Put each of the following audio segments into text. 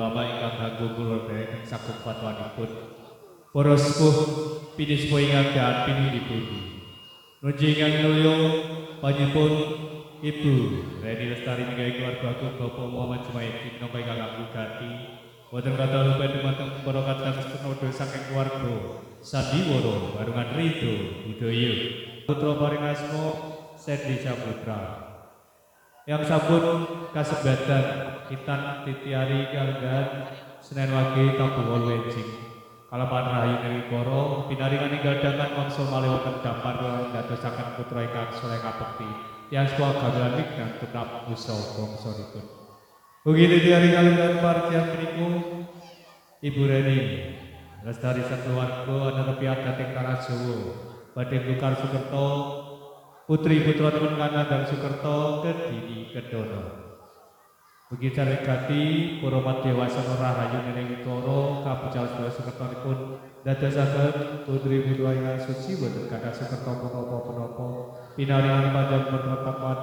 ulama ingkang kanggo kula derek sagung fatwanipun. Para sepuh pinisepuh ingkang daan pinilipun. Nunjingan nuyo panjenengan Ibu Reni Lestari minggawi keluarga agung Bapak Muhammad Jumaidi menapa ingkang ngabukati. Wonten kata lupa dumateng para kadang senodo saking keluarga Sandiwara Barungan Ridho Budaya putra paring asma Sendi Saputra. Yang sampun kasebatan Kitan Titiari Galgan Senen Wage Tabuwol Wenjing kalapan rahayu newi para pinaringan inggal dangan mangsa malewaken dampar dadosaken putra ingkang saleh ngabekti tiyang sepuh gamelan dan tetap musa bangsanipun. Ugi titiari kaliyan parcian meniku Ibu Reni Lestari sakeluarga anepi adat ing tanah Jawa badhe Bukar Sukerto putri putra temen Kanandang Sukerto Kedini Kedono. Ugi caregati para madewasana rahayu nening Kara kabucal sedaya Sukertonipun dadosaken putri putra ingkang suci boten kathah Sukerto punapa-punapa pinaringan panjang pun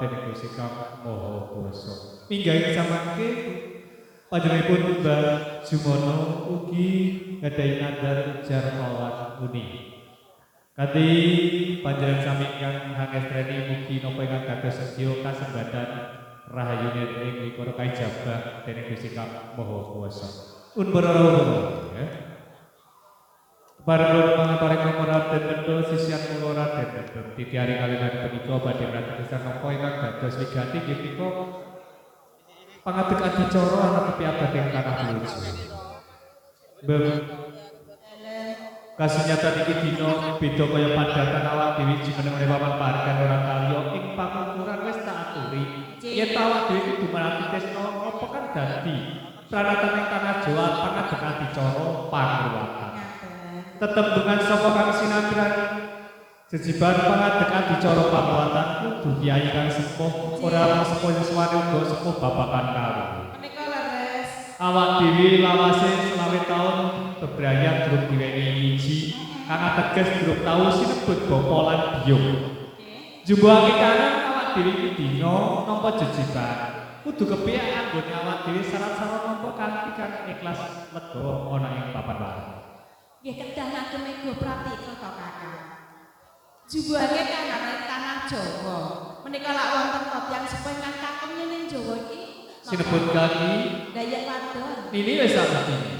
dening Gusti Kang Maha Kuwasa. Minggahi samangke panjenenganipun Mbah Jumono ugi ngadahi nadar ujar mawan muni. Kanthi panjenengan sami ingkang hangestreni mugi napa ingkang dados sedya kasembatan rahayune ing likara kajabah dening Gusti Kang Maha Kuwasa. Pun para rawuh ya. Para paring Raden Bedul sisian kula Raden Bedul titiari kaliyan punika badhe ngradosaken napa ingkang dados wigati nggih punika pangadeg adicara ana tepi abad ing tanah Buluju. Kasunyatan iki dina beda kaya padatan awak dhewe jumeneng oleh papan parikan ora kaliya ing pangukuran wis tak aturi. Yen awak dhewe kudu marani tresna apa kan dadi pranatan ing tanah Jawa pangadeg adicara pangruwatan. Tetembungan saka kang sinadran jejiban pangadeg adicara pangruwatan kudu kiai kang sepuh ora sepuh suwane uga sepuh babakan kali. Menika leres. Awak dhewe lawase selawe taun bebrayat durung diwenehi wiji kang ateges durung tau sinebut bapa lan biyung. Jumbuhake kanan awak dhewe iki dina nampa jejiban kudu kepiye anggone awak dhewe syarat-syarat nampa kanthi kang ikhlas lega ana ing papan warna. Nggih kedah ngagem mega pratika to Kakang. Jumbuhake kanan ing tanah Jawa. Menika lak wonten to tiyang sepuh ingkang kakem ning Jawa iki sinebut kali Dayak Wadon. Nini wis sakmene.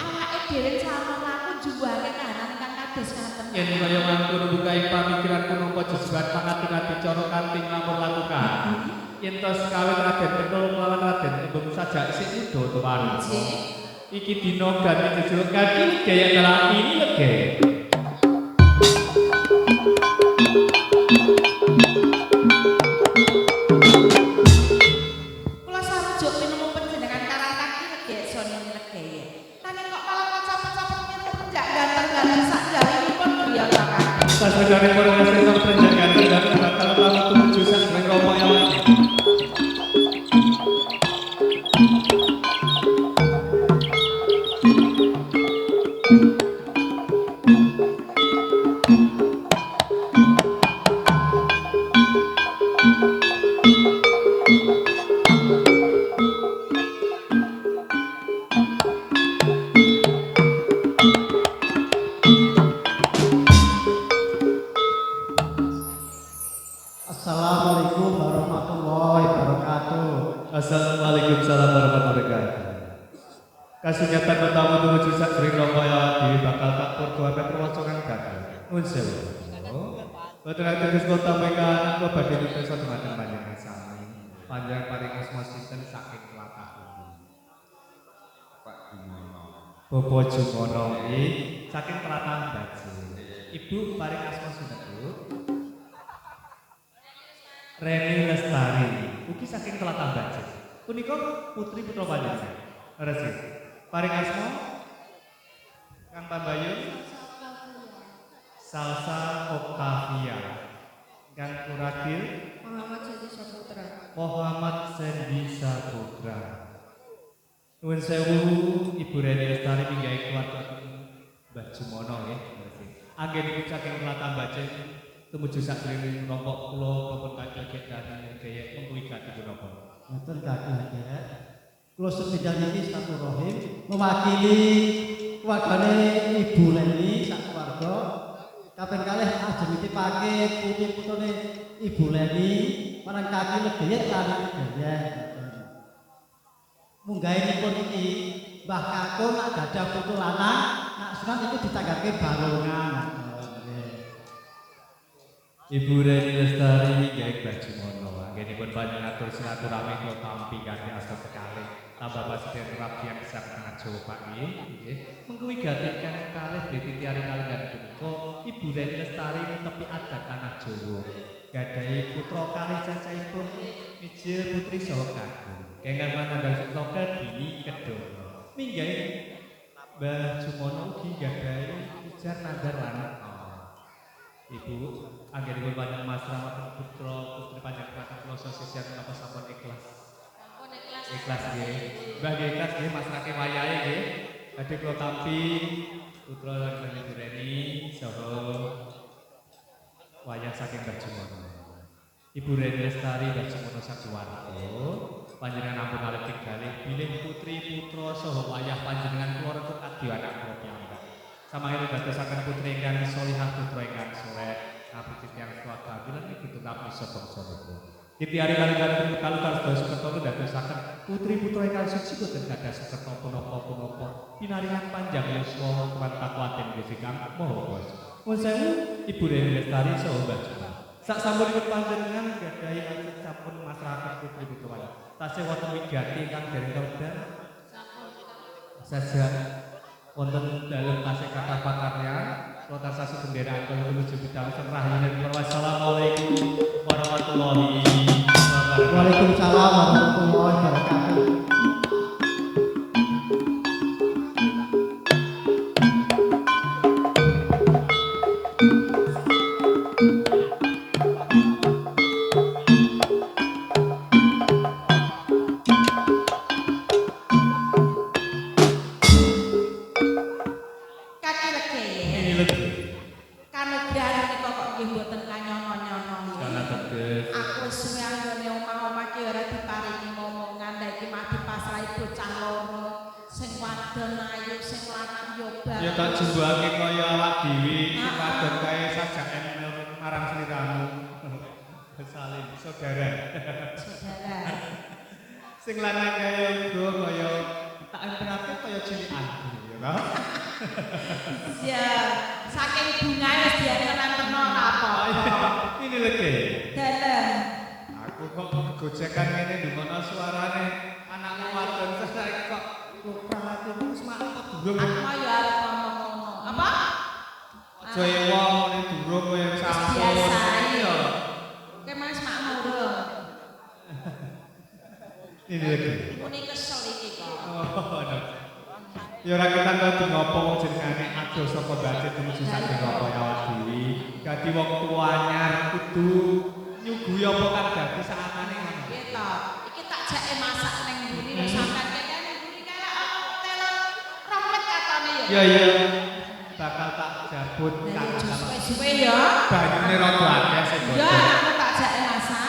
Dhewe sama laku jumbuhake kahanan ingkang kados ngaten. Yen kaya mangkono bukai pamikiranku nampa jejiban pangadeg adicara kanthi nglampur lakukan. Yen tos kawin Raden Bedul lawan Raden Embung sajak sik udo to warung. Iki dina ganti jejuluk kaki Dayak Kelak ini lege. Kula sarujuk pinemu panjenengan karang kaki lege sono lege. Nanging kok malah kocap-kocap pinten jak ganteng-ganteng sak jarinipun griya Kakang. Sasadane para ngasih penjagaan dan bakal tamu tumuju sak romo yang Waalaikumsalam warahmatullahi wabarakatuh. Kasunyatan pertama tumuju sak sring rombaya dhewe bakal tak purwape perwacokan gagal. Nuwun sewu. Boten ateges kota meka kula badhe nutrisa dhumateng panjenengan sami. Panjenengan paring asma sinten saking tlatah pundi? Pak Jumono. Bapak Jumono iki saking tlatah Baji. Ibu paring asma sinten, Bu? Reni Lestari. Ugi saking tlatah Baji. Punika putri putra panjenengan. Resik. Paring asma Kang Pambayun Salsa Octavia. Kang Kuradil Muhammad Sendi Saputra. Muhammad Sendi Saputra. Nuwun sewu Ibu Reni Lestari minggahi keluarga Mbah Jumono nggih. Anggenipun saking tlatah Baji tumuju sakliling kelompok kula maupun kaget dan gaya mengkuwi kati punapa. Betul kakak ya. kula sepedang iki silaturahim mewakili keluargane Ibu Leni sak keluarga kaping kalih ajeng nitipake putri-putrine Ibu Leni marang kaki legeyek lan legeyek. Munggahipun iki Mbah Kakung nak gadah putu lanang nak sunat itu ditanggake balongan. Ibu Reni Lestari nggih baju mono. Anggenipun panjenengan silaturahmi kula tampi kanthi asta sekali. Tambah pasiden rapi yang sangat Jawa Pak nggih. Mengkuwi gatekan kalih dititiari kaliyan punika Ibu Reni Lestari tepi adat tanah Jawa. Gadahi putra kalih cacahipun mijil putri saha kakung. Kenging manunggal sitoke dini kedono. Minggahi Mbah Jumono ugi gadahi ujar nandar lan Ibu, anggenipun panjenengan Mas Rahmat putra putri panjenengan kula sosial menapa sampun ikhlas. Sampun ikhlas. Ikhlas nggih. Mbah nggih ikhlas nggih masrake wayahe nggih. Badhe kula tampi putra lan Ibu Reni saha wayah saking Mbah Jumono. Ibu Reni Lestari Mbah Jumono sakewarga. Panjenengan ampun arep tinggalih bilih putri putra saha wayah panjenengan kula retuk kadhi anak kula piyambak. Samangke dadosaken putri ingkang salihah putra ingkang saleh ngabdi tiyang swarga bilen iki tetap bisa bangsa niku. Titiari kaliyan kalu kados sekerta dadosaken putri putra ingkang suci boten gadah sekerta punapa-punapa pinaringan panjang yuswa kuwan takwaten Gusti Kang Maha Kuwasa. Nuwun sewu Ibu Reni Lestari saha Mbah Jumono. Sak sampunipun panjenengan gadahi ajeng sampun masyarakat putri putra tasih wonten wigati ingkang dereng kawedhar. Saja wonten dalem tasih kathah pakaryan kula tansah sebenderaan kula menuju bidang rahayu. Wassalamualaikum warahmatullahi wabarakatuh. Waalaikumsalam warahmatullahi wabarakatuh. Kaki legeye. Kanugrahan menika kok nggih mboten kanyono-nyono Karena nggih. teges Aku suwe anggone omah-omah ki ora diparingi momongan lha iki mah dipasrahi bocah loro sing wadon ayu sing lanang yo bar. ya tak jumbuhake kaya awak dhewe sing wadon kae sajak emel marang sliramu. Salim saudara. Saudara. Sing lanang kae uga kaya tak empenake kaya cilikan ya ta. Ya, saking bunga wis dianten-anterno apa. Ini lagi. Dalem. Aku kok gojekan ngene ndungono suarane anakmu wadon saiki kok pralatimu wis mantep durung. Aku mah ya arep ngomong ngono. Apa? Aja ewa ngene durung kowe sampun. Biasa Iya. Oke Mas makmur. Ini lagi. Muni kesel iki kok. Oh, no. Ya ora kita kudu ngopo jenengane ado saka batin menuju saking apa awak dhewe. Dadi wong tuwa anyar kudu nyuguhi apa kang dadi sakane ngono. Nggih to. Iki tak jake masak ning mburi wis sampean kene mburi kaya telon rompet katane ya. Iya iya. Bakal tak jabut Dari tak suwe-suwe ya. banyune rada akeh sing Ya bodho. aku tak jake masak.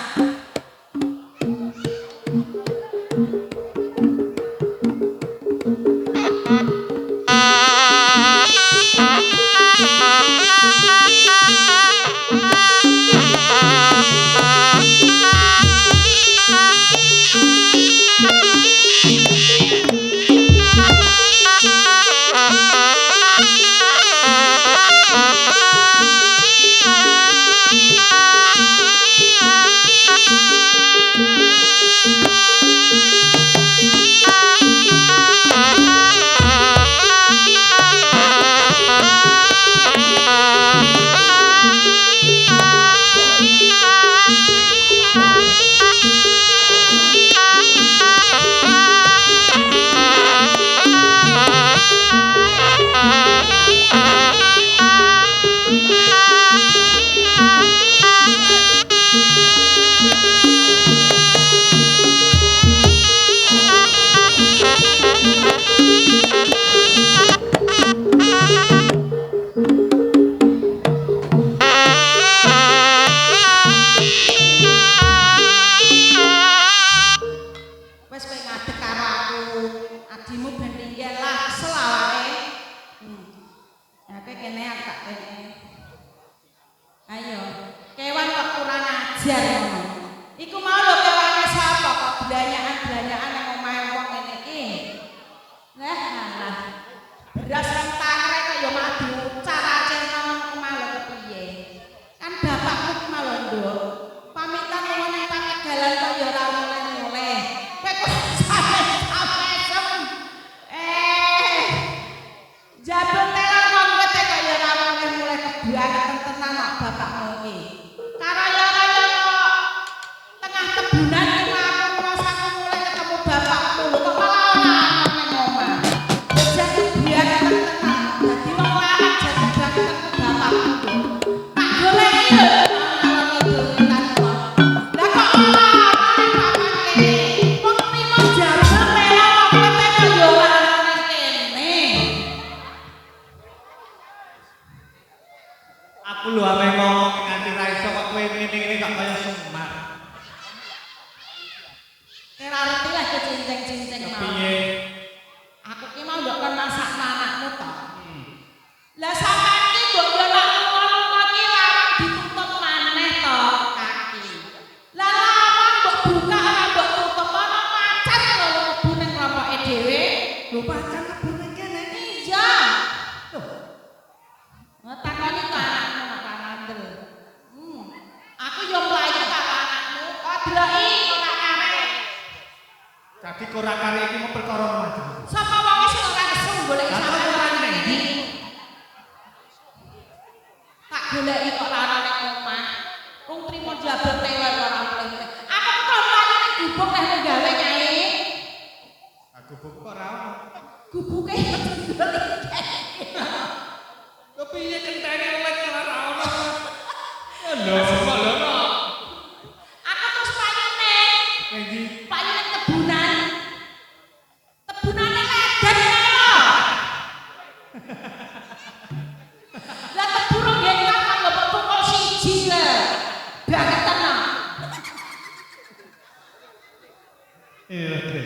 Thank you. Lu ame ngomong nganti ra iso kok kowe ngene-ngene gak kaya Semar. Kira ngerti lah kecinceng-cinceng mau. Piye? Aku ki mau ndok kon masak anakmu to. Lah sampean ki mbok yo lak ngono ki lawang ditutup maneh to kaki. Lah lawang mbok buka ora mbok tutup ana macan lho mlebu ning rompoke dhewe. Lho pacan mlebu ning kene. Iya. Takoni to anakmu nak kandel. Aku yo mlayu karo anakmu, kok deloki ora karek. Jadi korak kare iki mau perkara macam. Sapa wong sing ora kesung golek sampean ora ngendi? Tak goleki kok ora ana ning omah. Wong trimo jabel tewe ora mleh. Aku kok mlayu ning gubuk teh gawe nyai. Aku buku ora ono. Gubuke golek. Kepiye kentene oleh ora ono. Lho, kok lho. Aku terus payune. Ngendi? Payune tebunan. Tebunane ledan lho. Lah teburu nggih kan lho pukul 1 lho. Bangetan lho. Iya, oke.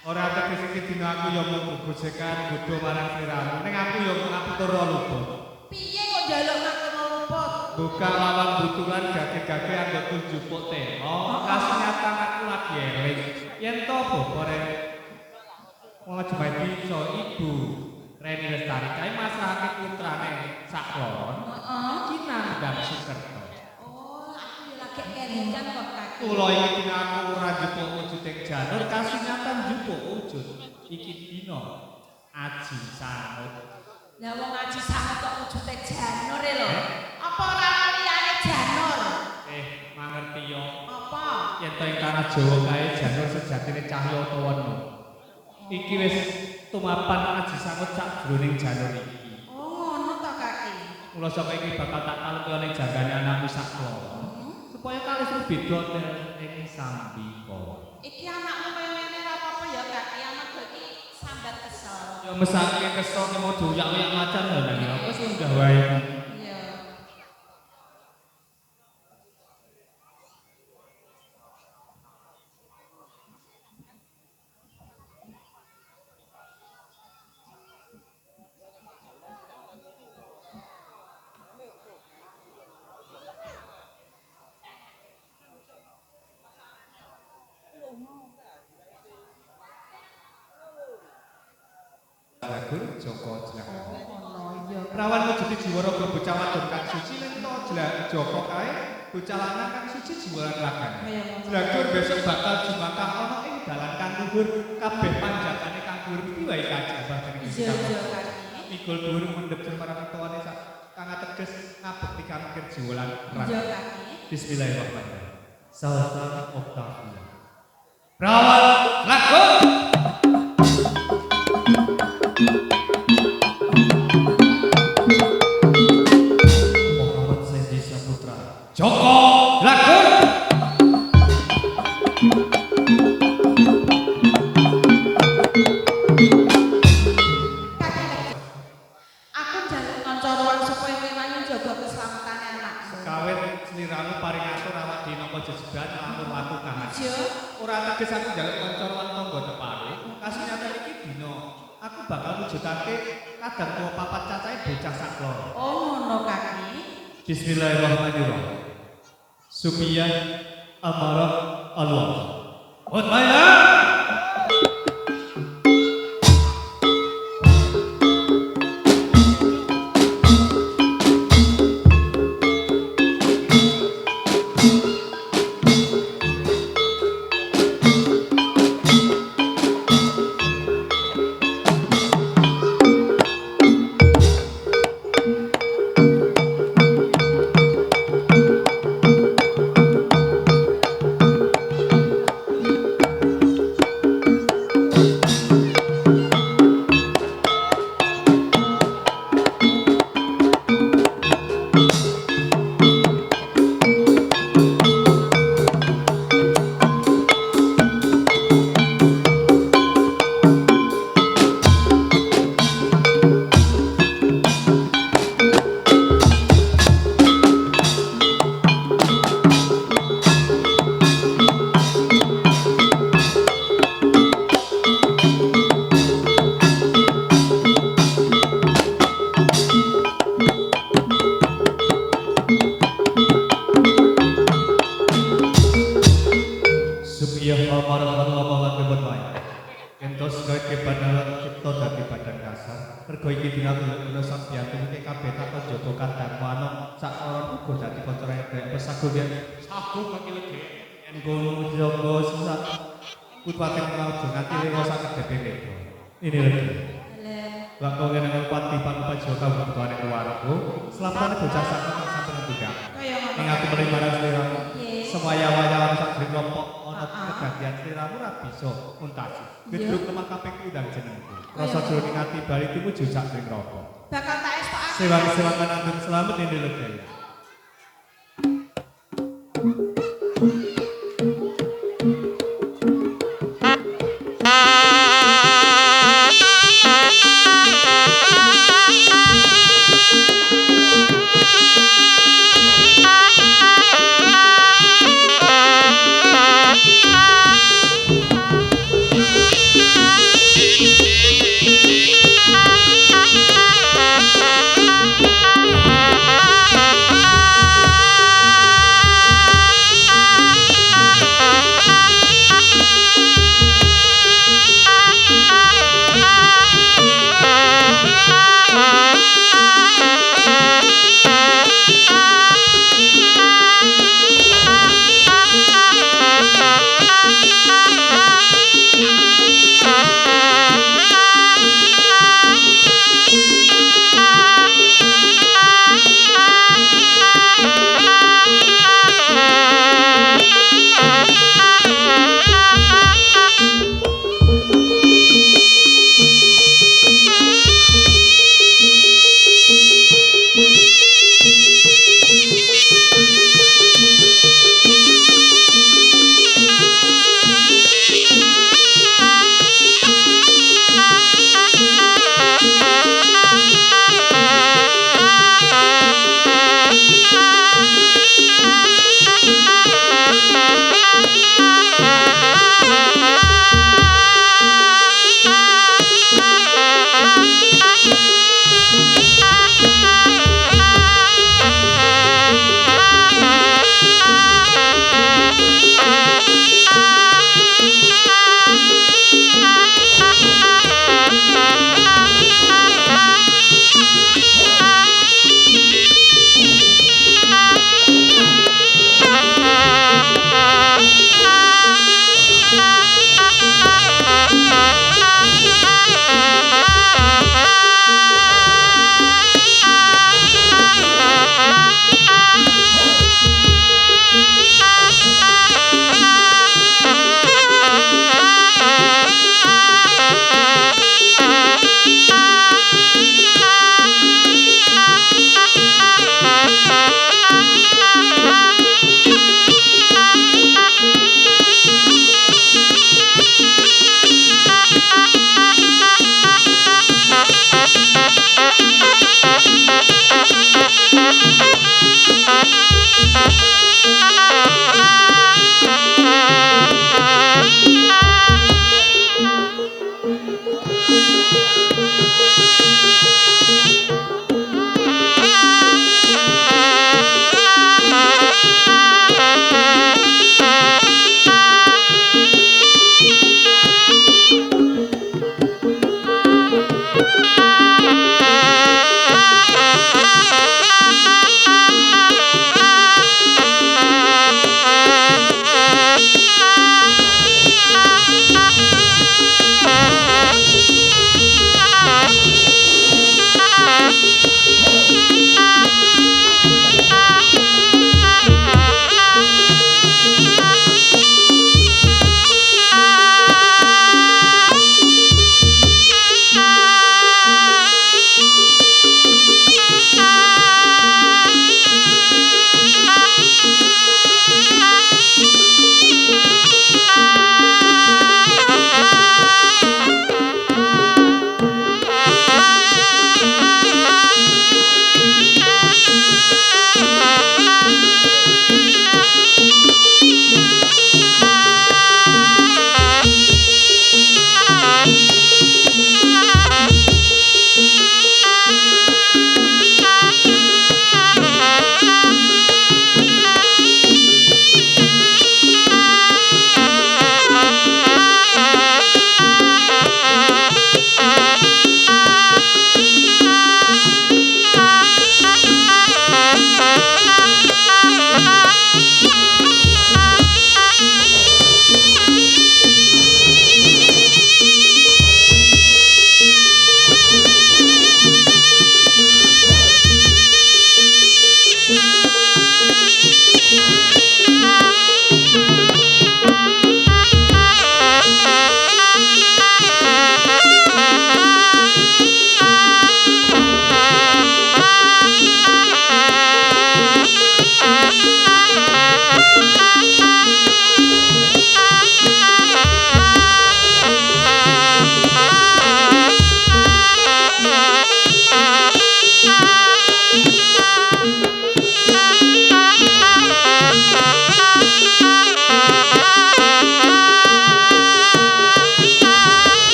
Ora tegese iki dina aku yo mlebu gojekan bodho marang sliramu. Ning aku yo ngatur luput. Piye kok njaluk ngatur luput? Buka lawan butuhan gage-gage anggotku njupuk temo. Kasunyatan aku lagi eling. Yen to bopore wong jemaah iso ibu Reni Lestari kae masrahake putrane saklon. Heeh. Iki nandang Sukerto. Oh, aku yo lagi kelingan kok kaki. Kula iki dina aku ora njupuk wujud ing janur kasunyatan njupuk wujud. Iki dina aji sanut. Lah wong ngaji sanget kok wujude janur lho. Apa ora ana liyane janur? Mangerti yo. Apa? Yen to ing tanah Jawa kae janur sejatine cahya utawa no. Iki wis tumapan aji sanut sakjroning janur iki. Oh, ngono to kaki. Mula saka iki bakal tak taluk ning jagane anakmu saklo. Supaya kalih sing beda ning sambika. Iki anakmu kaya ngene ora apa-apa ya kaki, amarga iki sambat kesel. Ya mesake kesel ki mau doyak-doyak macan lho nang ya. Wis munggah wae. Iya. Lagun Joko Jelaka. Ono iya. Rawan wujud jiwara bocah wadon kang suci lan to Joko kae bocah lanang kang suci jiwa lagan. Kaya ngono. Lagun besok bakal jumakah ana ing dalan kang luhur kabeh panjatane kang dhuwur iki wae kajabah dening Iya iya kaki. Mikul dhuwur mendhep marang tuane kang ateges ngabekti kamikir jiwa lan Iya raga. kaki. Bismillahirrahmanirrahim. Salsa Octavia. Rawan lagun. Muhammad Sendi Saputra. Joko lagun. Aku njaluk kanca ruang supaya ngewangi jaga keselamatan anakku. Kawit sliramu paring atur awak dina jejeban lamun watu kangen. Iya. Ora teges aku njaluk kanca lan tangga tepare. Kasunyatan iki dina aku bakal wujudake kadang tuwa papat cacahe bocah saklor. Oh, ngono kaki. Bismillahirrahmanirrahim. Supiyah amarah Allah. Mutmainah. kaya kebadan cipta dadi badan kasar. Mergo iki dina sampeyan iki kabeh takon jaga kadangmu ana sak koron uga dadi kanca rek pesago yen sago kaki legi. Engko jaga sak kutwate mau nganti lewat sak kedepe itu. Ini lagi. Waktu ngene pati pangkat Jawa Kabupaten Keluarga, selamat bocah sakit sampai juga. Ning aku mrene marang sliramu. Semaya-waya sak dripok ana kedagian sliramu ora bisa muntasi. Gedruk lemah kaping undang jenengku. Rasa jroning ati bali tumuju sak ning neraka. Bakal tak estokake. Sewang-sewangan antun selamat ini lagi.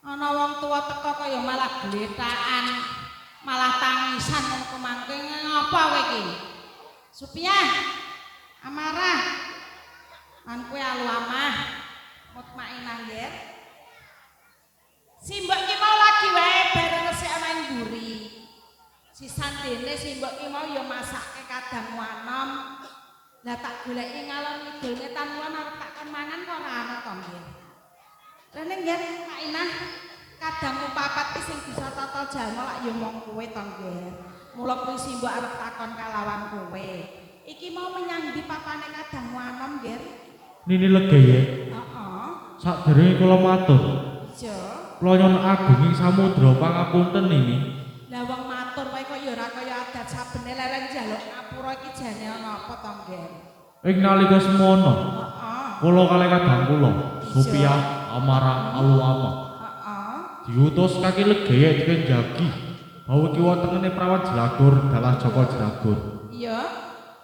Ana wong tuwa teko kaya malah gletakan, malah tangisan wong kemangke ngapa kowe iki? Supiah, amarah. Lan kowe aluamah, mutmainah nggih. Simbok ki mau lagi wae bareng resik ana ing mburi. Sisandene simbok ki mau ya masake kadang wanom. Lah tak goleki ngalor ngidul ngetan kuwi arep tak kon mangan kok ora ana to nggih. Rene nggih Mak Inah kadang papat ki sing bisa tata jalma lak ya mong kowe to nggih. Mula kuwi simbok arep takon kalawan kowe. Iki mau menyang ndi papane kadang wanom nggih? Nini Legeye. Heeh. Sakderenge kula matur. Iya. Kula nyuwun agunging samudra pangapunten nini. Lah wong matur wae kok ya ora kaya adat sabene lereng njaluk ngapura iki jane ana apa to nggih? Ing nalika semono Heeh. kula kalih kadang kula Supia Amara Aluama Heeh. diutus kaki Legeye dikenjaki bahwa ki wonten prawan Jelagur dalah Joko Jelagur. Iya.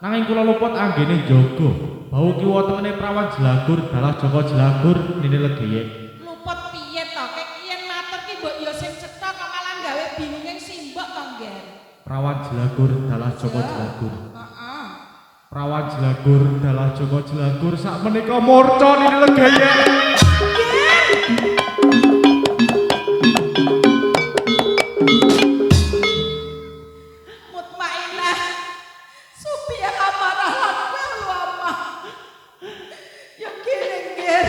Nanging kula luput anggene jaga bahwa ki wonten prawan Jelagur dalah Joko Jelagur nini Legeye. Luput piye to? Kek yen matur ki mbok ya sing cetha kok malah gawe bingunging simbok to nggih. Prawan Jelagur dalah Joko Jelagur. Heeh. Prawan Jelagur dalah Joko Jelagur sak menika murca nini Legeye. Mutmainah. Supaya amarah lan aluamah. Ya kene nggih.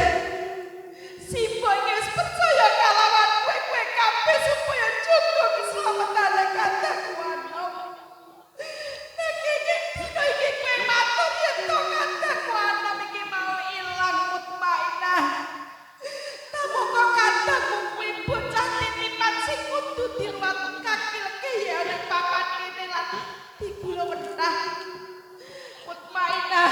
Simbok wis percaya kalawan kowe kabeh supaya jaga keselamatan kadang wanom. Nanging dina iki kowe matur yen to kadang wanom iki mau ilang Mutmainah. Tamu kok kadang kuwi bocah titipan sing kudu diluwat kaki Legeye nek papan kene lan digula wendah. Mutmainah.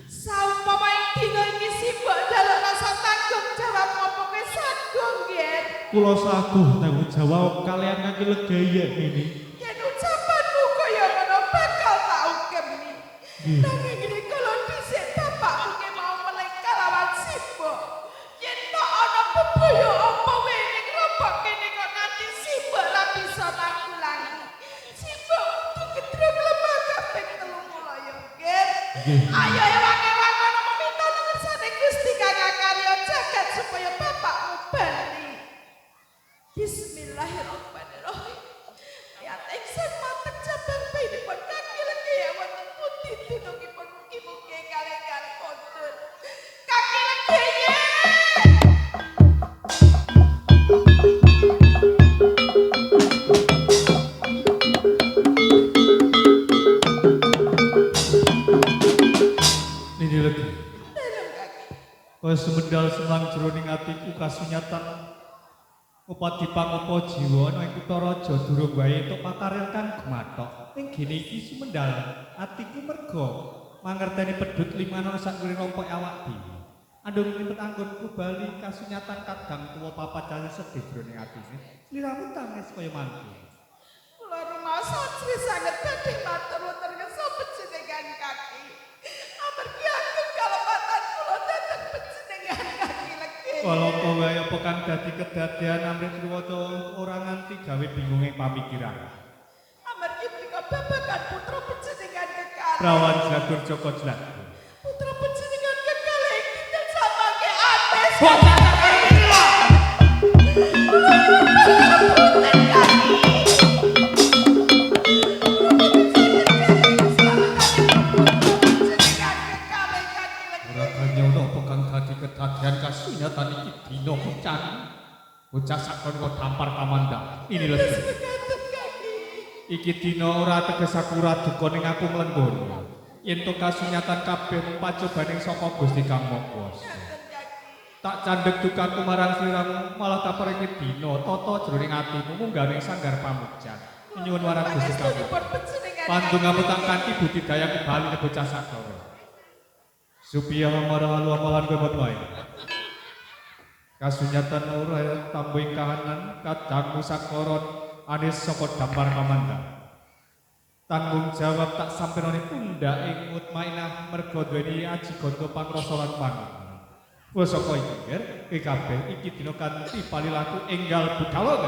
Saumpama ing dina iki simbok njaluk rasa tanggung jawab apa kowe sagong nggih? Kula saguh tanggung jawab kalian kaki Legeye nini. Yen ucapanmu kaya ngono bakal tak ukemi. Nanging iki kalau dhisik bapakmu ki mau meleng kalawan simbok. Yen tok ana bebaya apa wae ning robok kene kok nganti simbok ra bisa tanggulangi. Simbok kudu gedreng lemah kaping 3 ya nggih. Ayo ewang-ewang kono meminta ngersane Gusti Kang karya jagat supaya bapakmu bali. Bismillahirrahmanirrahim. Ya teksan matek cabang bainipun kaki Legeye wonten pundi dinungipun mugi-mugi kalenggan kondur. Kaki Legeye. Nini Legeye. Dalam kaki. Kaya sumendal semang jroning atiku kasunyatan upadi pangopo jiwa ana ing kutha raja durung wae entuk pakaryan kang gumathok. Ning gene iki sumendal atiku merga mangerteni pedhut limanan sakuring rompok awak dhewe. Andung limpet anggonku bali kasunyatan kadang tuwa papacane sedih jroning atine. Sliramu tangis kaya mangke. Kula rumaosa Sri sanget badhe matur wonten ngersa panjenengan kaki. Amargi ageng kalepatan kula dhateng panjenengan kaki Legeye. Walau kowe apa kang dadi kedadian amrit riwata ora nganti gawe bingung ing pamikiran. Amargi menika babagan putra panjenengan kekalih. Prawan Jelagur Joko Jelagur. Putra panjenengan kekalih dinten samangke ates. Ora kanyono apa kang dadi kedadian kasunyatan iki dina pecan. Bocah sakon kok dampar kamandha. Ini lho. Iki dina ora teges aku ora duka ning aku mlenggon. Yen to kasunyatan kabeh pacobaning saka Gusti Kang Maha Kuwasa. Tak candhek dukaku marang sliramu malah tak paringi dina tata jroning atimu mungganing sanggar pamujat. Nyuwun marang Gusti Kang. Pandongamu tak kanthi budidaya kebali ne bocah sakore. Supaya marang alu-amalan kowe wae. Kasunyatan ora tambuing kahanan kadangmu sakoron anis saka dampar kamandha. Tanggung jawab tak sampeyan pundak ing Mutmainah merga duweni aji ganda pangrasa lan panuk. Wes saka iki ger, kabeh iki dina kanthi palilaku enggal budhal.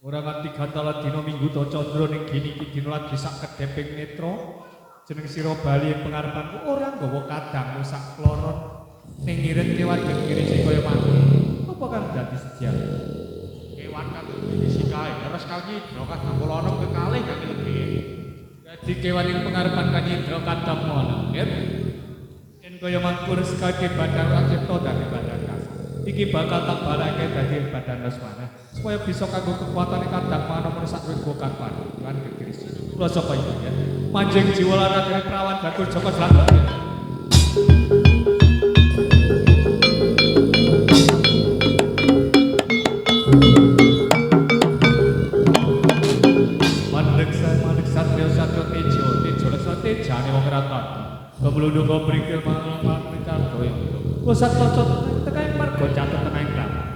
Ora nganti gantala dina minggu to candra ning gene iki dina lagi sak kedeping netra jeneng sira bali ing pengarepanku ora nggawa kadang sak kloron ning ngirit kewan kiri sing kaya mangke apa kang dadi sejar kewan kang iki kae terus kaki dra kadang kolono kekalih kang lebih dadi kewan ing pengarepan kanyendra kadang mono nggih yen kaya mangkur sekake badan acipta dadi badan kasar iki bakal tak balake dadi badan lesmana supaya bisa kanggo kekuatane kadang manungsa sak rego kang lan kekrisi. Kula sapa iki ya. Manjing jiwa lan raga prawan Batur Joko Slamet. Mandek satrio tejo leksa tejane wong ratan. Kemlundung brikil mangan picardo. Kusat cocok tekan marga catet tenaing prawan.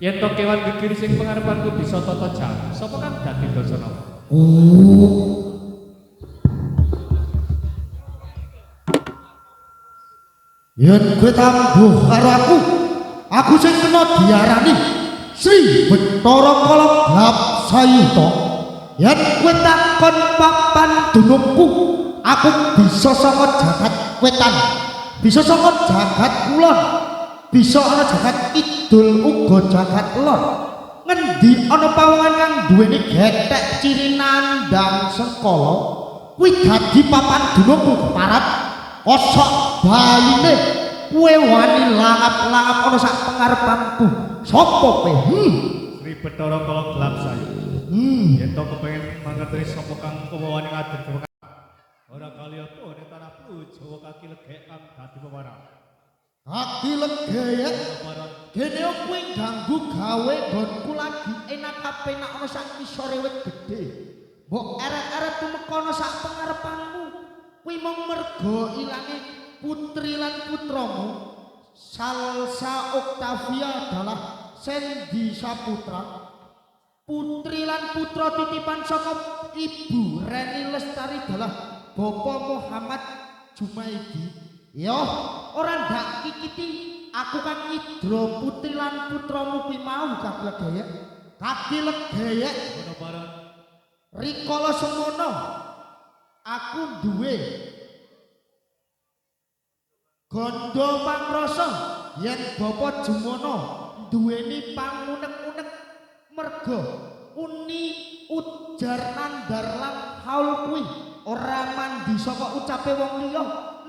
Yen to kewan gegiri sing pengarepanku bisa tata jam, sapa kang dadi dosana? Yen kowe tambuh karo aku sing kena diarani Sri Bathara Kala Glapsayuta. Yen kowe takon papan dunungku, aku bisa saka jagat wetan, bisa saka jagat kulon. Bisa ana jagat kidul uga jagat lor. Ngendi ana pawongan kang duweni gethek ciri nandang sengkala, kuwi dadi papan dunungku keparat. Kosok baline kowe wani langap-langap ana sak pengarepanku. Sapa kowe? Sri Bathara Kala Glapsayuta. Yen to kepengin mangerteni sapa kang wani ngadeg ora kaliya to ning tanah Jawa kaki legek kang dadi pewarang. Hati legaya gene kowe ganggu gawe nggonku lagi enak apenak ana sak kisore wit gedhe. Mbok arek-arek tumekono sak pengarepanmu. Kuwi mung merga ilange putri lan putramu. Salsa Octavia adalah Sendi Saputra. Putri lan putra titipan saka Ibu Reni Lestari adalah Bapak Muhammad Jumaidi. Yo, ora ndak kikiti aku kan nyidra putri lan putramu kuwi mau Kaki Legaya. Kaki Legaya ngono bareng. Rikala semono aku duwe gondo pangrasa yen Bapak Jumono duweni pangunek-unek merga uni ujar nandar lan haul kuwi ora mandi saka ucape wong liya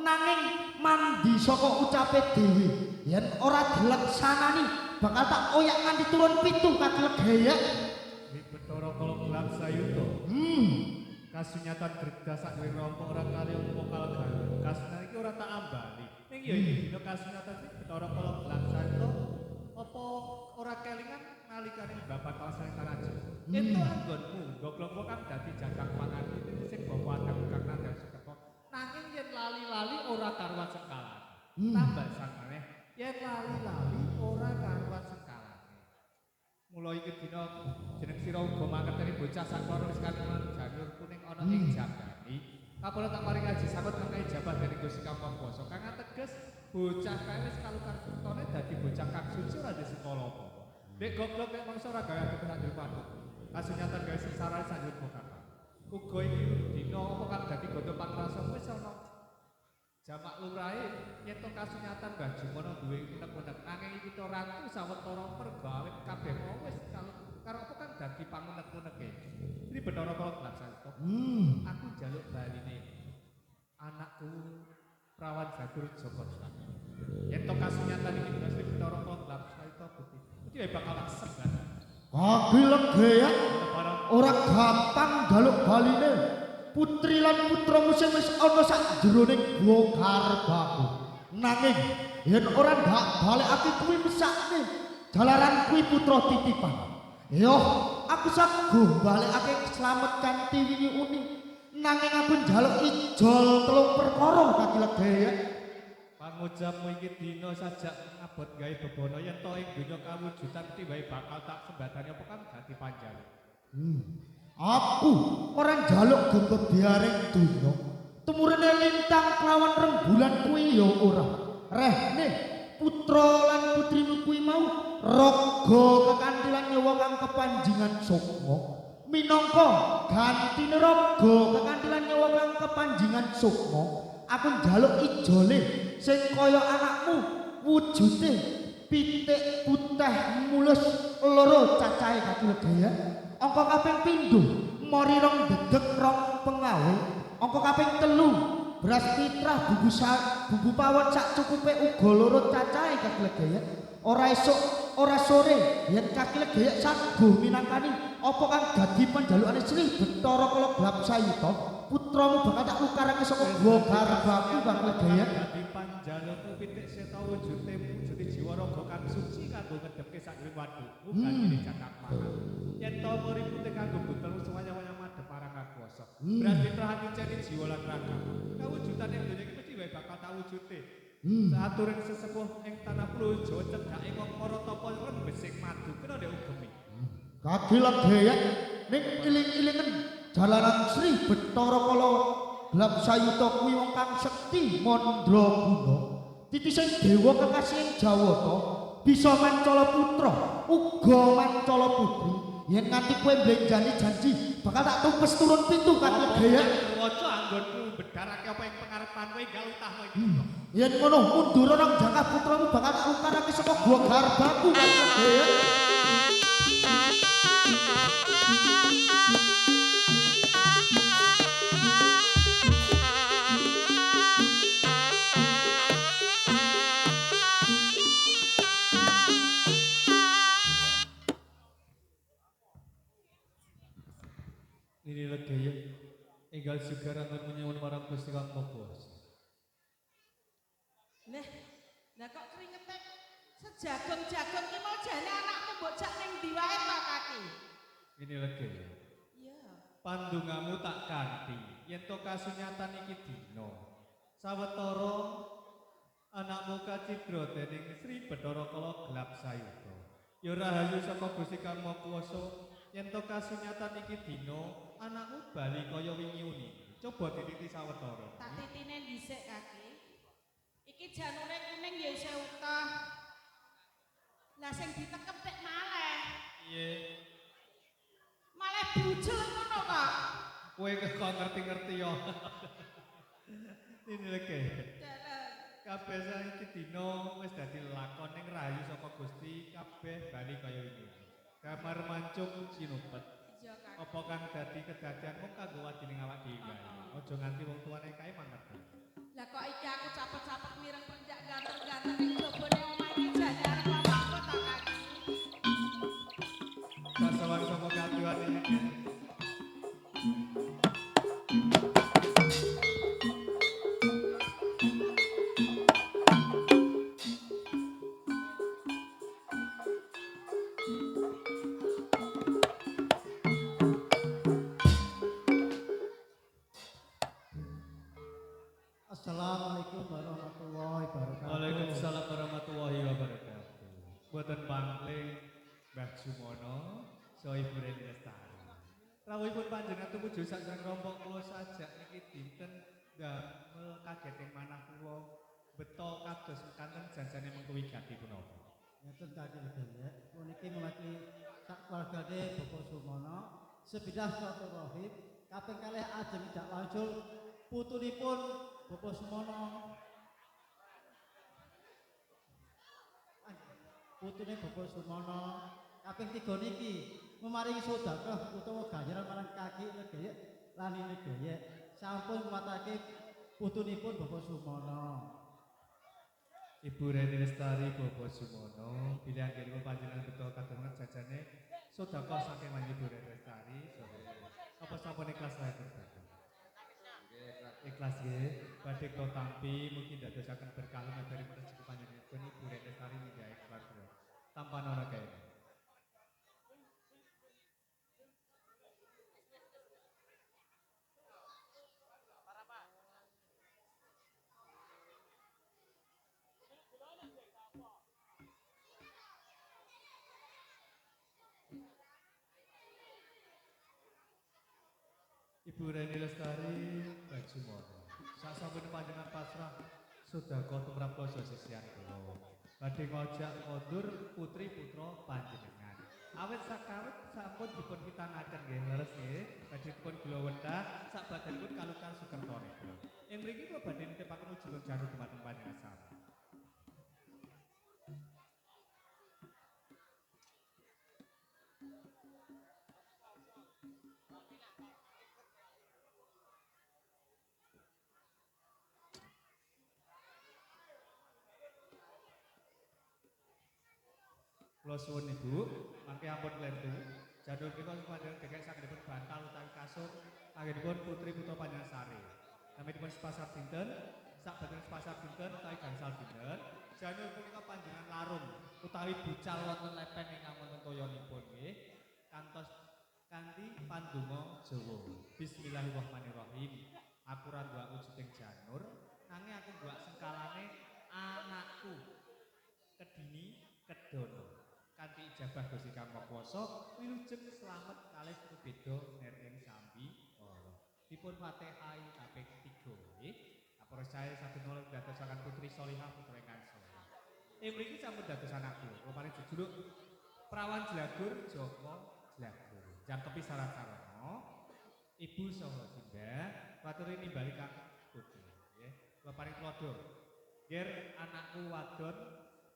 nanging mandi saka ucape dhewe. Yen ora dileksanani bakal tak oyak nganti turun pitu Kaki Legaya. Sri Bathara Kala Glapsayuta. Kasunyatan gerda sak duwe rompok ora kali vokal galuh. Kasunyatan iki ora tak ambali. Ning ya iki dina kasunyatan Sri Bathara Kala Glapsayuta apa ora kelingan nalikane bapak kawasan Karaji. Itu anggonmu goglok kang dadi jagang pangan sing bawa adang kang nandang sekeko. Nanging yen lali-lali ora karuan sekalan. Tambah sangane yen lali-lali ora karuan sekalan. Mula iki dina jeneng sira uga mangerteni bocah saklono wis kanuman janur kuning ana ing jagani. Kapula tak paring aji sakut kang ijabah dening Gusti Kang Basa kang ateges bocah kae wis kalukar kutone dadi bocah kang suci ora di sekolah apa. Nek goblok nek mangsa ora gawe aku tenan dipanu. Kasunyatan gawe sesarane sanjut bokap. Uga iki dina apa kang dadi gondo pangrasa wis ana. Jamak lurahe yen to kasunyatan Mbah Jumono duwe unek-unek nanging iki to ratu sawetara pergawe kabeh wis karo apa kang dadi pangunek-uneke. Sri Bathara Kala Glapsayuta. Aku njaluk baline anakku Prawan Batur Joko Slamet. Yen to kasunyatan iki Sri Bathara Kala Glapsayuta Gusti. Iki bakal segan. Kaki Legaya ora gampang njaluk baline. Putri lan putramu sing wis ana sak jroning guwa garbaku. Nanging yen ora ndak balekake kuwi mesakne, jalaran kuwi putra titipan. Yo, aku saguh balekake slamet kanthi wingi uni nanging aku njaluk ijol 3 perkara kaki legayek. Pangucapmu iki dina sajak ngabot gawe bebono yen to ing donya kawujudan tiwae bakal tak sembadani apa kang dadi panjang. Aku ora njaluk gendut biaring donya. Tumurene lintang kelawan rembulan kuwi ya ora. Rehne putra lan putrimu kuwi mau raga kekantilan nyawa kang kepanjingan sukma. Minangka gantine raga kekantilan nyawa kang kepanjingan sukma, aku njaluk ijole sing kaya anakmu wujude pitik putih mulus loro cacahe kaki legaya. Angka kaping pindho mori rong dedeg rong pengawe. Angka kaping telu beras fitrah bubu pawon sak cukupe uga loro cacahe kaki legaya. Ora esuk ora sore yen kaki legaya saguh minangkani apa kang dadi panjalukane Sri Bathara Kala Glap Sayuta putramu bakal tak ukarake saka gua garbaku kang legaya. Dadi panjalukku pitik seta wujude jiwa raga kang suci kanggo ngedepke sakjroning wadukmu gantine cakak manah. Yen to mori putih kanggo butelmu semuanya madhep parang kuwasa. Beras fitrah ati ceni jiwa lan raga. Kawujudane donya iki mesti wae bakal tak wujude. Saaturing sesepuh ing tanah Plujo cedhake wong para tapa rembesing madu kena ndek ugemi. Kaki legayek ning iling-ilingen jalanan Sri Bathara Kala Glap Sayuta kuwi wong kang sekti mandraguna. Titising dewa kekasih ing Jawata bisa mancala putra uga mancala putri. Yen nganti kowe mblenjani janji bakal tak tumpes turun pintu kaki legayek. Waca anggonku bedharake apa ing pengarepanmu enggal utahmu iki. Yen ngono mundur nang jangkah putramu bakal tak ukarake saka gua garbaku kaki legayek. Ini legaya enggal segarang menyuwun marang Gusti Kang Maha Kuwasa. Lah kok kringete sejagon-jagon ki mau jane anakmu mbok jak ning ndi wae ta kaki? Ini legaya. Iya. Pandungamu tak kanthi yen to kasunyatan iki dina. Sawetara anakmu kacidra dening Sri Bathara Kala Glap Sayuta. Ya rahayu saka Gusti Kang Maha Kuwasa yen to kasunyatan iki dina anakmu bali kaya wingi uni. Coba dititi sawetara. Tak titine dhisik kaki. Iki janure kuning ya isih utuh. Lah sing ditekep tek maleh. Iye. Maleh bujul ngono kok. Kowe kok ngerti-ngerti ya. Ini legaya. Dalan. Kabeh saiki dina wis dadi lakon ning rahayu saka Gusti kabeh bali kaya wingi. Kamar mancung sinupet. Iya kaki. Apa kang dadi kedadian mung kanggo wadining awak dhewe. Aja nganti wong tuane kae mangerti. Lah kok iki aku capek-capek mireng penjak ganteng-ganteng ning jobone omah iki jane arep apa ta kaki. Kasawan saka katuan iki. Assalamualaikum warahmatullahi wabarakatuh. Waalaikumsalam warahmatullahi wabarakatuh. Boten pangling Mbah Jumono saha Ibu Reni Lestari. Rawuhipun panjenengan tumuju sajroning rompok kula sajak niki dinten damel kageting manah kula beto kados kanten janjane mengkuwi gati punapa. Ngeten kaki legaya. Kula niki mewakili sak keluargane Bapak Sumono sebidah silaturahim kaping kalih ajeng dak wangsul putunipun Bapak Sumono. Putune Bapak Sumono kaping 3 niki memaringi sedekah utawa ganjaran marang kaki legaya lan legaya sampun nguwatake putunipun Bapak Sumono. Ibu Reni Lestari Bapak Sumono pilihan kira panjenengan beto kadangan jajane sedekah saking Ibu Reni Lestari apa sampun ikhlas wae berkah. Ikhlas nggih badhe kula tampi mugi dadosaken berkah dari rezeki panjenengan Ibu Reni Lestari nggih keluarga tanpa ana kae. Ibu Reni Lestari Bajumono. Sasampun panjenengan pasrah sedekah tumrap Koso sisian kula. Badhe ngojak kondur putri putra panjenengan. Awit sakawit sampun dipun pitanaken nggih leres nggih. Badhe dipun gula wendah sak badanipun kalukan sukertonipun. Ing mriki kula badhe nitipaken ujung jalu dumateng panjenengan sami. Kula suwun Ibu, mangke ampun klentu. Jadul kita panjenengan dikek sagedipun bantal utawi kasur anggenipun putri putra panjenengan sari. Naminipun sepasar dinten, sak badan sepasar dinten utawi gangsal dinten. Janur punika panjenengan larung utawi bucal wonten lepen ingkang wonten toyanipun nggih. Kantos kanthi pandonga Jawa. Bismillahirrahmanirrahim. Aku ra nduwak wujuding janur, nanging aku nduwak sengkalane anakku. Kedini kedono. Kanthi ijabah Gusti Kang Maha Kuwasa wilujeng slamet kalih beda nering sambi Allah. Dipun Fatihah kaping 3 nggih. Para saya saged nulung dadosaken putri Sholihah putra ingkang saleh. Mriki sampun dados anakku. Rupaning jejuluk Prawan Jlagur Joko Jlagur. Jangkepi syarat-syaratna Ibu saha simbah waturi nimbali Kang putri nggih. Kula paring tulodo. Ger anakku wadon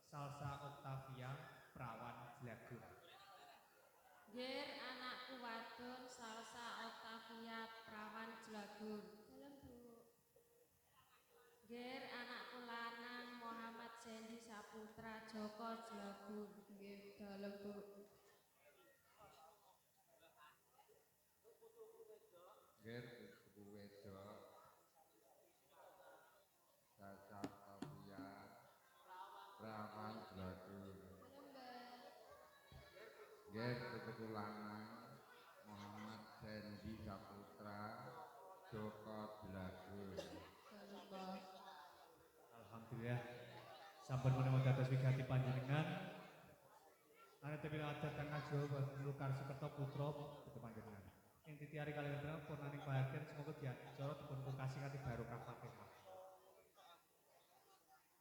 Salsa Octavia Prawan Jlagur. Ger anakku wadon Salsa Octavia Prawan Jlagur. Dalem Bu. Ger anakku lanang Muhammad Sendi Saputra Joko Jlagur. Nggih, dalem Bu. Ger ibu wedok Salsa Octavia Prawan Jlagur. Ger kebetulan Muhammad Sendi Saputra Joko Jlagur. Alhamdulillah sampun menawi dados wigati panjenengan. Ana tepi adat kang aja Lukar Sukerto putra putra panjenengan. Ing titiari kaliyan panjenengan purnaning bahagian semoga diacara dipun pungkasi kanthi barokah Fatihah.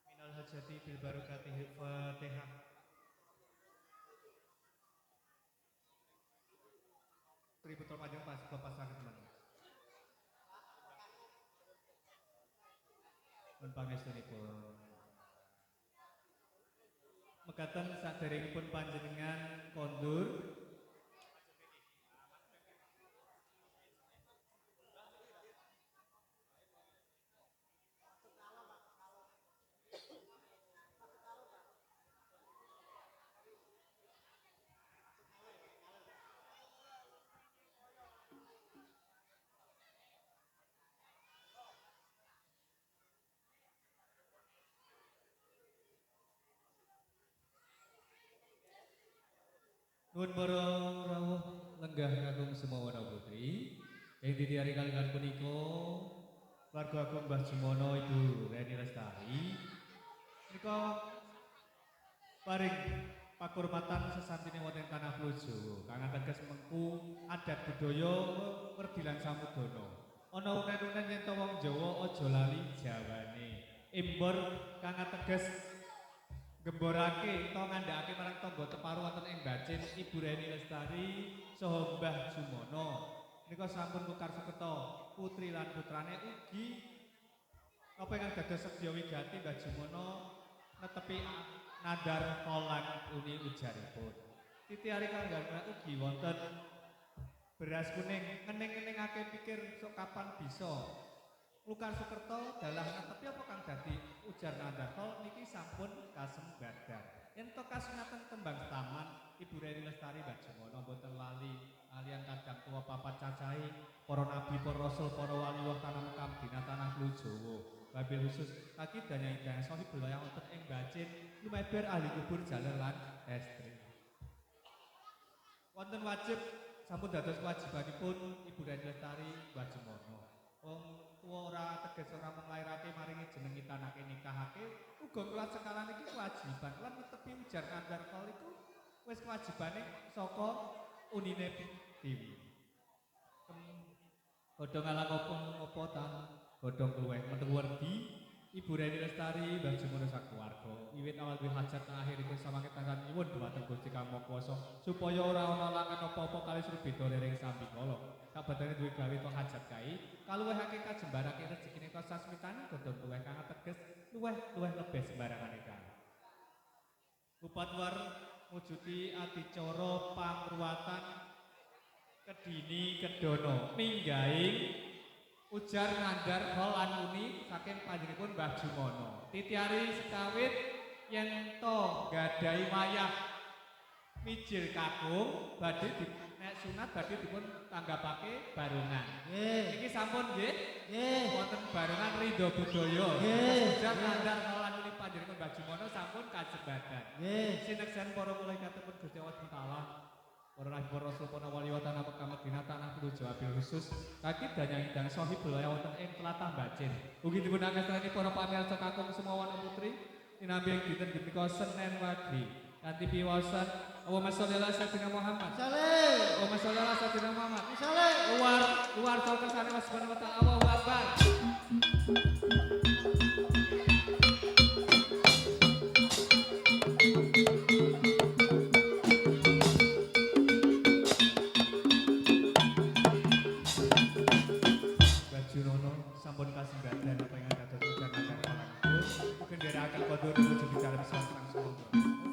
Minal hajati bil barokati Fatihah. Putri putra panjenengan pas bapak saged meneh. Mun pangestunipun mekaten saderengipun panjenengan kondur nuwun para rawuh lenggah kakung Semono Putri. Ing didi hari kaliyan punika warga agung Mbah Jumono Ibu Reni Lestari menika paring pakurmatan sesantine wonten tanah Pulo Jawa kang ateges mengku adat budaya werdilan samudana. Ana unen-unen yen to wong Jawa aja lali jawane. Embor kang ateges gemborake utawa ngandhakake marang tangga teparu wonten ing Bacin Ibu Reni Lestari saha Mbah Jumono nika sampun Lukar Sukerto putri lan putrane ugi apa ingkang dados sedya wigati Mbah Jumono netepi nadar kolan uni ujaripun. Titiari kanggan ugi wonten beras kuning ngening-ngeningake pikir sok kapan bisa Lukar Sukerto dalah netepi apa kang dadi ujar nadar niki sampun kasembadan. Yen to kasunatan tembang taman Ibu Reni Lestari Mbah Jumono boten lali alian kadang tuwa papat cacahe para nabi, para rasul, para wali woh tanah Mekam dina tanah Pulo Jawa. Wabil khusus kaki danyang sahibul wayang wonten ing Bacin lumeber ahli kubur jaler lan estri. Wonten wajib sampun dados kewajibanipun Ibu Reni Lestari Mbah Jumono. Wong tuwa ora teges ora mung lairake maringi jeneng itanake nikahake uga kelat sekalan iki kewajiban lan netepi ujar nadar kol iku wis kewajibane saka unine dewi. Godhong alang apa ta? Godhong luweh metu werdi. Ibu Reni Lestari Mbah Jumono sakeluarga wiwit awal duwe hajat nang akhir iku samangke tansah nyuwun dhumateng Gusti Kang Maha Kuwasa supaya ora ana langan apa-apa kalih Srubeda ring sambikala. Kabadane duwe gawe to hajat kae kaluwehake kajembarake rezekine to sasmitane godhong luweh kang ateges luweh lebih sembarangane kae. Upatwar mujuti adicara pangruwatan kedini kedono minggahing ujar ngandar hol anuni saking panjenenganipun Mbah Jumono. Titiari sekawit yen to gadhahi wayah mijil kakung badhe nek sunat badhe dipun tanggapake barongan. Nggih. Iki sampun nggih. Nggih. Wonten barongan Ridho Budaya. Nggih. Ujar ngandar hol anuni panjenengan Mbah Jumono sampun kajebadan. Nggih. Sineksan para malaikatipun Gusti Allah Taala. Para rahipun Rasul Pona Wali Watana Pekamat Binata Anak Kudu Jawa Bil khusus kaki danyang idang sohib belayah wonten ing Tlatah Bacin. Ugi dipun angkastani para pamirsa kakung semua wana putri dinampi ing dinten punika Senin Wage kanthi piwasan Allahumma sholli ala sayyidina Muhammad. Saleh. Allahumma sholli ala sayyidina Muhammad. Saleh. Luar saha kersane Allah Subhanahu wa taala. Allahu Akbar. Sampun kasembadan apa yang dados ujar akan palangipun ugi nderekaken kodur menuju dalam sastra semoga.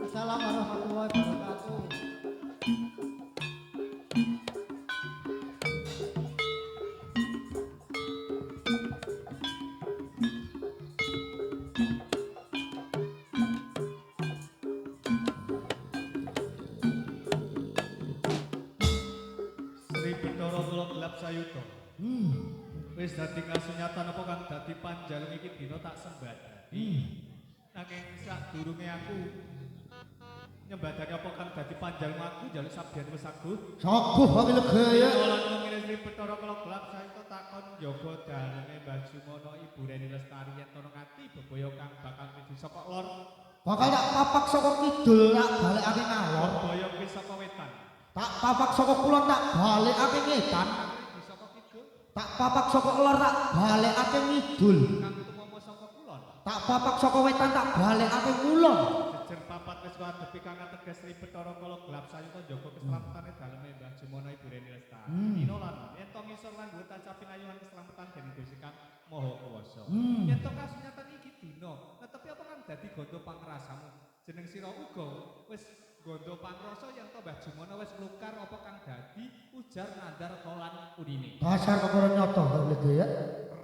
Assalamualaikum warahmatullahi wabarakatuh. Sri Bathara Kula gelap sayuta. Wis dadi kasunyatan apa kang dadi panjalung iki dina tak sembadani. Nanging sadurunge aku nyembadani apa kang dadi panjalung aku njaluk sabdian wis aguh. Saguh wae legaya. Kala ngene Sri Bathara Kula gelap sayuta takon njaga daleme Mbah Jumono Ibu Reni Lestari yen tono ngati bebaya kang bakal mlebu saka lor. Bakal tak papak saka kidul tak balekake ngalor. Bebaya kuwi saka wetan. Tak papak saka kulon tak balekake ngetan. Saka kidul Tak papak saka lor tak balekake ngidul. kang tumomo saka kulon. Tak papak saka wetan tak balekake kulon. Jejer papat wis wadepi kang ateges Sri Bathara Kala gelap sayuta njaga keselamatan daleme Mbah Jumono Ibu Reni Lestari. Dina lan yen to ngisor lan dhuwur tansah pinayungan keselamatan dening Gusti Kang Maha Kuwasa. Yen to kasunyatan iki dina, netepi apa kang dadi gondo pangrasamu? Jeneng sira uga wis gondo pangrasa yen to Mbah Jumono wis nglukar apa kang dadi ujar ngandar kolan unine. Dasar kepara nyata wae legaya.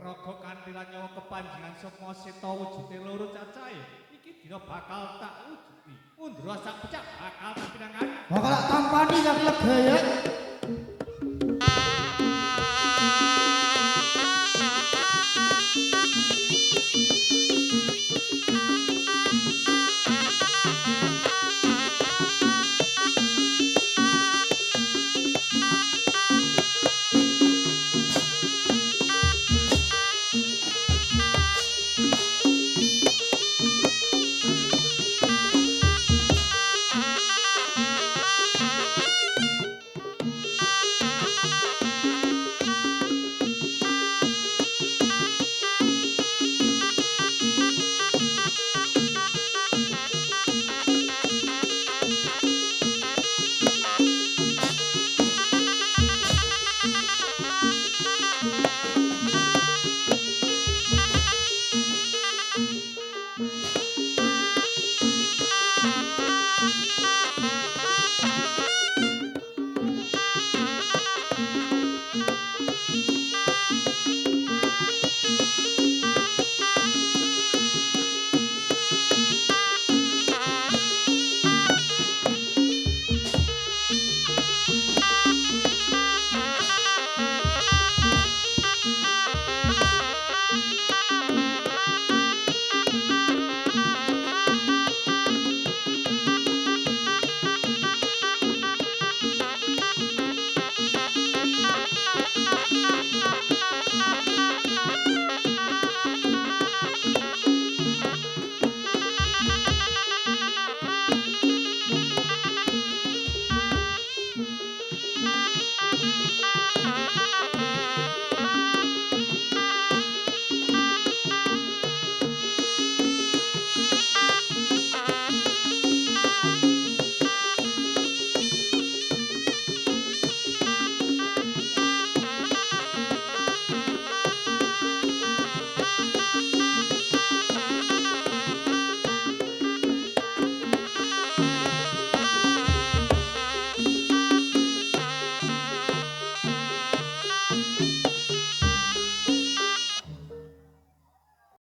Raga kanthi lan nyawa kepanjenengan sukma seta wujude loro cacahe. Iki dina bakal tak wujuti. Undra sak pecah bakal tak pinangan. Bakal tak tampani kang legaya.